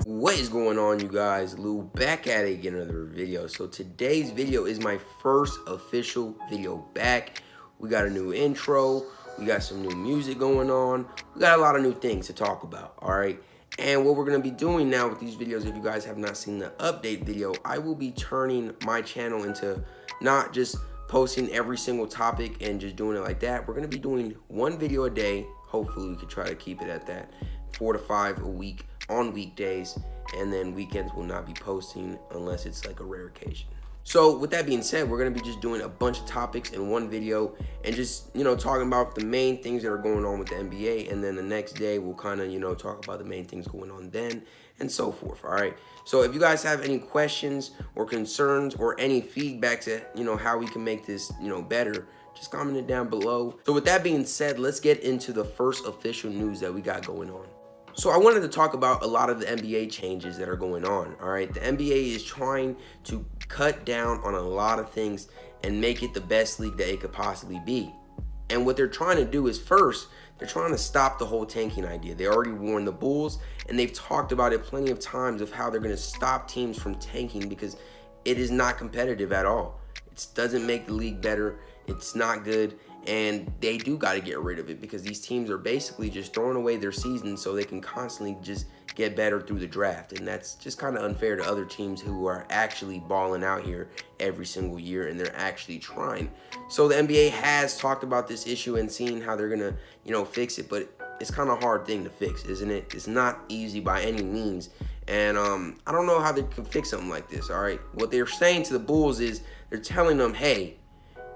What is going on, you guys? Lou back at it again, another video. So today's video is my first official video back. We got a new intro, we got some new music going on, we got a lot of new things to talk about, all right? And what we're gonna be doing now with these videos, if you guys have not seen the update video, I will be turning my channel into not just posting every single topic and just doing it like that. We're gonna be doing one video a day. Hopefully we can try to keep it at that, 4 to 5 a week on weekdays, and then weekends will not be posting unless it's like a rare occasion. So with that being said, we're gonna be just doing a bunch of topics in one video and just, talking about the main things that are going on with the NBA, and then the next day we'll kind of, talk about the main things going on then and so forth, all right? So if you guys have any questions or concerns or any feedback to, how we can make this, better, just comment it down below. So with that being said, let's get into the first official news that we got going on. So I wanted to talk about a lot of the NBA changes that are going on, all right? The NBA is trying to cut down on a lot of things and make it the best league that it could possibly be. And what they're trying to do is, first, they're trying to stop the whole tanking idea. They already warned the Bulls, and they've talked about it plenty of times of how they're going to stop teams from tanking because it is not competitive at all. It doesn't make the league better. It's not good. And they do got to get rid of it because these teams are basically just throwing away their season so they can constantly just get better through the draft. And that's just kind of unfair to other teams who are actually balling out here every single year and they're actually trying. So the NBA has talked about this issue and seen how they're going to, fix it. But it's kind of a hard thing to fix, isn't it? It's not easy by any means. And I don't know how they can fix something like this, all right? What they're saying to the Bulls is they're telling them, hey,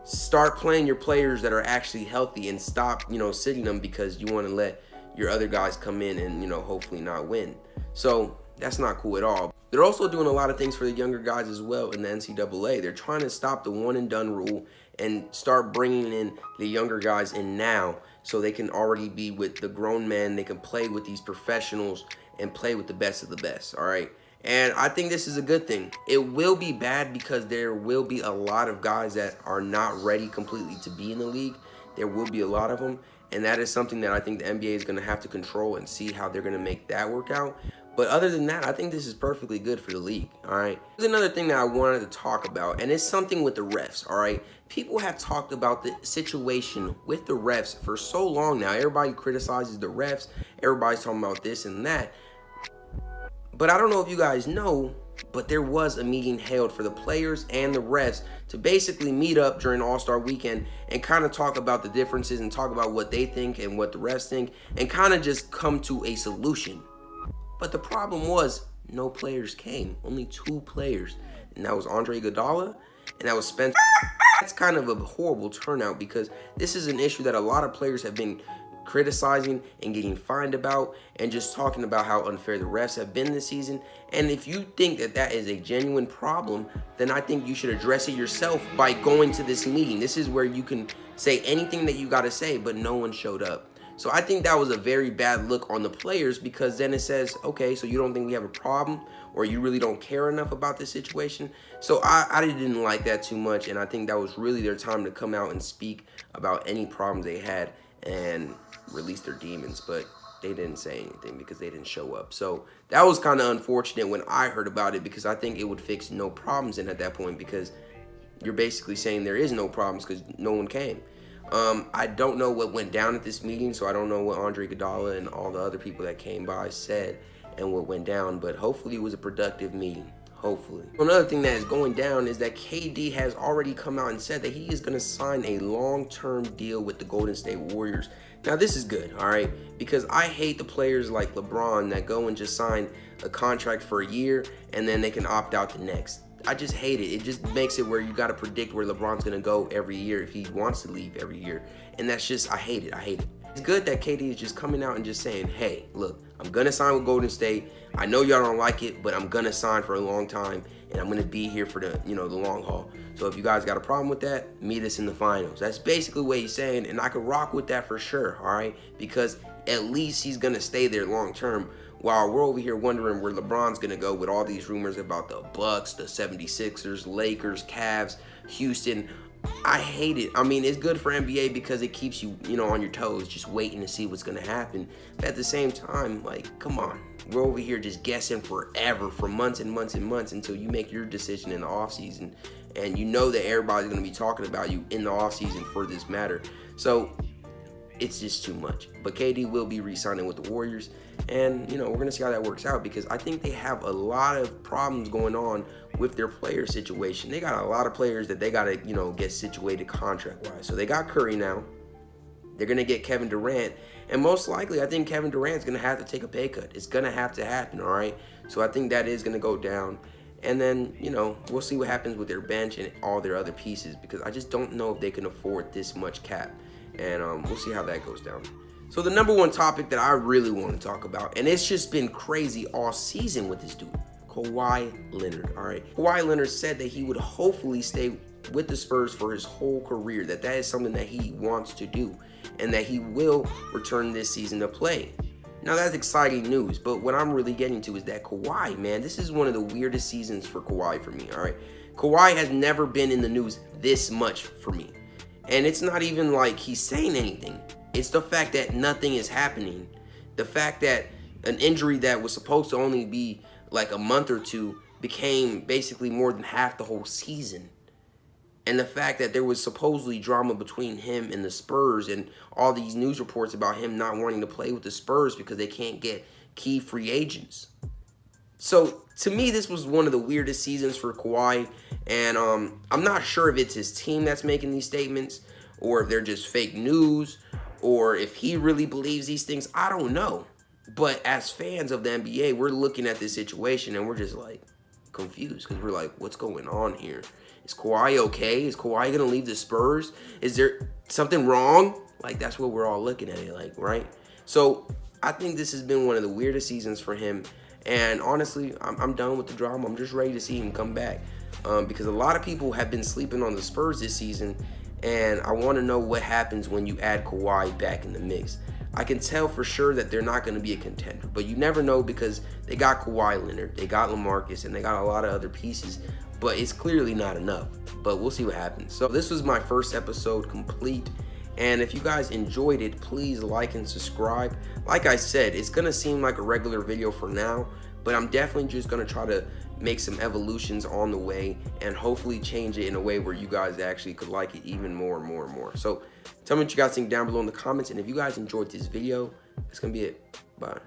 start playing your players that are actually healthy and stop, sitting them because you want to let your other guys come in and, hopefully not win. So that's not cool at all. They're also doing a lot of things for the younger guys as well in the NCAA. They're trying to stop the one and done rule and start bringing in the younger guys in now so they can already be with the grown men. They can play with these professionals and play with the best of the best, all right? And I think this is a good thing. It will be bad because there will be a lot of guys that are not ready completely to be in the league. There will be a lot of them. And that is something that I think the NBA is going to have to control and see how they're going to make that work out. But other than that, I think this is perfectly good for the league, all right? There's another thing that I wanted to talk about, and it's something with the refs, all right? People have talked about the situation with the refs for so long now. Everybody criticizes the refs. Everybody's talking about this and that. But I don't know if you guys know, but there was a meeting held for the players and the refs to basically meet up during All-Star Weekend and kind of talk about the differences and talk about what they think and what the refs think and kind of just come to a solution. But the problem was no players came, only 2 players, and that was Andre Iguodala and that was Spencer. That's kind of a horrible turnout because this is an issue that a lot of players have been criticizing and getting fined about and just talking about how unfair the refs have been this season. And if you think that that is a genuine problem, then I think you should address it yourself by going to this meeting. This is where you can say anything that you got to say, but no one showed up. So I think that was a very bad look on the players because then it says, okay, so you don't think we have a problem or you really don't care enough about this situation. So I didn't like that too much, and I think that was really their time to come out and speak about any problems they had and release their demons, but they didn't say anything because they didn't show up. So that was kind of unfortunate when I heard about it because I think it would fix no problems in at that point because you're basically saying there is no problems because no one came. I don't know what went down at this meeting, so I don't know what Andre Iguodala and all the other people that came by said and what went down, but hopefully it was a productive meeting. Hopefully. Another thing that is going down is that KD has already come out and said that he is going to sign a long-term deal with the Golden State Warriors. Now, this is good, all right, because I hate the players like LeBron that go and just sign a contract for a year and then they can opt out the next. I just hate it. It just makes it where you got to predict where LeBron's going to go every year if he wants to leave every year. And that's just, I hate it. I hate it. It's good that KD is just coming out and just saying, hey, look, I'm going to sign with Golden State. I know y'all don't like it, but I'm going to sign for a long time, and I'm going to be here for the, the long haul. So if you guys got a problem with that, meet us in the finals. That's basically what he's saying, and I could rock with that for sure, all right? Because at least he's going to stay there long term while we're over here wondering where LeBron's going to go with all these rumors about the Bucks, the 76ers, Lakers, Cavs, Houston, I hate it. I mean, it's good for NBA because it keeps you, on your toes, just waiting to see what's going to happen. But at the same time, like, come on. We're over here just guessing forever, for months and months and months, until you make your decision in the offseason. And you know that everybody's going to be talking about you in the offseason for this matter. So it's just too much. But KD will be re-signing with the Warriors. And, we're going to see how that works out, because I think they have a lot of problems going on with their player situation. They got a lot of players that they got to, get situated contract-wise. So they got Curry now. They're going to get Kevin Durant. And most likely, I think Kevin Durant's going to have to take a pay cut. It's going to have to happen, all right? So I think that is going to go down. And then, we'll see what happens with their bench and all their other pieces, because I just don't know if they can afford this much cap. And we'll see how that goes down. So the number one topic that I really want to talk about, and it's just been crazy all season with this dude, Kawhi Leonard, all right? Kawhi Leonard said that he would hopefully stay with the Spurs for his whole career, that is something that he wants to do, and that he will return this season to play. Now, that's exciting news, but what I'm really getting to is that Kawhi, man, this is one of the weirdest seasons for Kawhi for me, all right? Kawhi has never been in the news this much for me. And it's not even like he's saying anything. It's the fact that nothing is happening. The fact that an injury that was supposed to only be like a month or two became basically more than half the whole season. And the fact that there was supposedly drama between him and the Spurs, and all these news reports about him not wanting to play with the Spurs because they can't get key free agents. So, to me, this was one of the weirdest seasons for Kawhi, and I'm not sure if it's his team that's making these statements, or if they're just fake news, or if he really believes these things. I don't know. But as fans of the NBA, we're looking at this situation, and we're just, like, confused, because we're like, what's going on here? Is Kawhi okay? Is Kawhi going to leave the Spurs? Is there something wrong? Like, that's what we're all looking at it like, right? So, I think this has been one of the weirdest seasons for him. And honestly, I'm done with the drama. I'm just ready to see him come back, because a lot of people have been sleeping on the Spurs this season, and I want to know what happens when you add Kawhi back in the mix. I can tell for sure that they're not going to be a contender, but you never know, because they got Kawhi Leonard, they got LaMarcus, and they got a lot of other pieces, but it's clearly not enough. But we'll see what happens. So this was my first episode complete. And if you guys enjoyed it, please like and subscribe. Like I said, it's going to seem like a regular video for now, but I'm definitely just going to try to make some evolutions on the way and hopefully change it in a way where you guys actually could like it even more and more and more. So tell me what you guys think down below in the comments. And if you guys enjoyed this video, that's going to be it. Bye.